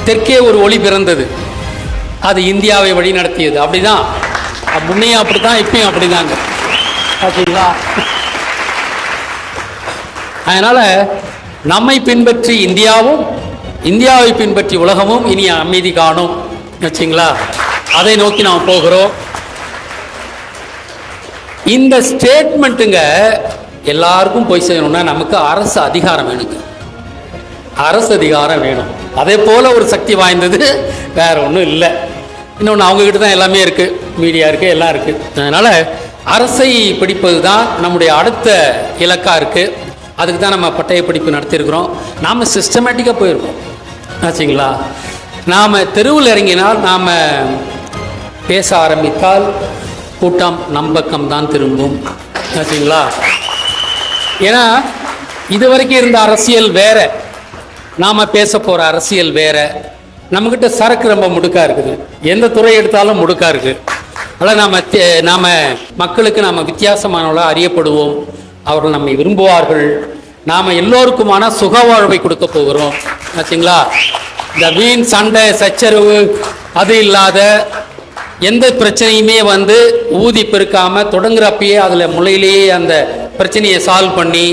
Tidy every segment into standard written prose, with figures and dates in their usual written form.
தெற்கே ஒரு ஒளி பிறந்தது, அது இந்தியாவை வழி நடத்தியது. அப்படிதான் முன்னையும் அப்படித்தான், இப்பயும் அப்படிதாங்க. பார்த்தீங்களா? அதனால நம்மை பின்பற்றி இந்தியாவும், இந்தியாவை பின்பற்றி உலகமும் இனி அமைதி காணும் வச்சிங்களா. அதை நோக்கி நாம் போகிறோம். இந்த ஸ்டேட்மெண்ட்டுங்க எல்லாருக்கும் போய் செய்யணும்னா நமக்கு அரசு அதிகாரம் வேணுங்க. அரசு அதிகாரம் வேணும். அதே போல ஒரு சக்தி வாய்ந்தது வேற ஒன்றும் இல்லை. இன்னொன்று அவங்கக்கிட்ட தான் எல்லாமே இருக்குது, மீடியா இருக்குது, எல்லாம் இருக்குது. அதனால் அரசை படிப்பது தான் நம்முடைய அடுத்த இலக்காக இருக்குது. அதுக்கு தான் நம்ம பட்டய படிப்பு நடத்தியிருக்கிறோம். நாம் சிஸ்டமேட்டிக்காக போயிருக்கோம் ஆச்சுங்களா. நாம் தெருவில் இறங்கினால், நாம் பேச ஆரம்பித்தால் கூட்டம் நம்பக்கம் தான் திரும்பும் ஆச்சுங்களா. ஏன்னா இது வரைக்கும் இருந்த அரசியல் வேற, நாம் பேச போகிற அரசியல் வேற. நம்மக்கிட்ட சரக்கு ரொம்ப முடுக்காக இருக்குது, எந்த துறை எடுத்தாலும் முடுக்காக இருக்குது. அதனால் நாம் மக்களுக்கு நாம் வித்தியாசமானவர்களாக அறியப்படுவோம், அவர்கள் நம்மை விரும்புவார்கள். நாம் எல்லோருக்குமான சுக வாழ்வை கொடுக்க போகிறோம் ஆச்சுங்களா. இந்த வீண் சண்டை சச்சரவு அது இல்லாத எந்த பிரச்சனையுமே ஊதி பெருக்காமல் தொடங்குறப்பயே அதில் முளையிலேயே அந்த பிரச்சனையை சால்வ் பண்ணி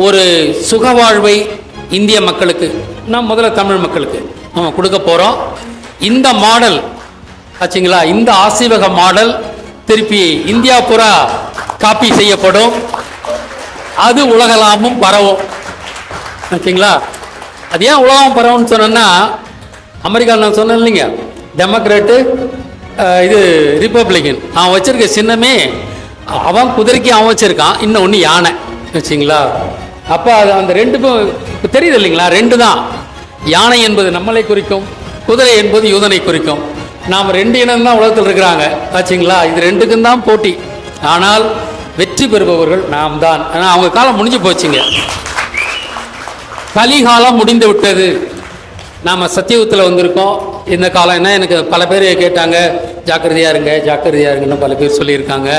ஒரு சுக வாழ்வை இந்திய மக்களுக்கு, நாம் முதல்ல தமிழ் மக்களுக்கு நம்ம கொடுக்க போகிறோம். இந்த மாடல் ஆச்சுங்களா, இந்த ஆசீவக மாடல் திருப்பி இந்தியா பூரா காப்பி செய்யப்படும். அது உலகளாமும் பரவும் ஆச்சுங்களா. அது ஏன் உலகம் பரவும்னு சொன்னேன்னா, அமெரிக்காவில் நான் சொன்னேன் இல்லைங்க, டெமோக்ராட்டு இது ரிப்பப்ளிகன், அவன் வச்சிருக்க சின்னமே அவன் குதிரைக்கு அவன் வச்சிருக்கான், இன்னொன்று யானை வச்சிங்களா. அப்போ அது அந்த ரெண்டுக்கும் தெரியுது இல்லைங்களா, ரெண்டு தான். யானை என்பது நம்மளை குறிக்கும், குதிரை என்பது யூதனை குறிக்கும். நாம் ரெண்டு இனம் தான் உலகத்தில் இருக்கிறாங்க ஆச்சுங்களா. இது ரெண்டுக்கும் தான் போட்டி. ஆனால் வெற்றி பெறுபவர்கள் நாம் தான். ஆனால் அவங்க காலம் முடிஞ்சு போச்சுங்க, கலிகாலம் முடிந்து விட்டது. நாம் சத்தியுகத்தில் வந்திருக்கோம். இந்த காலம் என்ன, எனக்கு பல பேர் கேட்டாங்க, ஜாக்கிரதையா இருங்க ஜாக்கிரதையா இருங்கன்னு பல பேர் சொல்லியிருக்காங்க.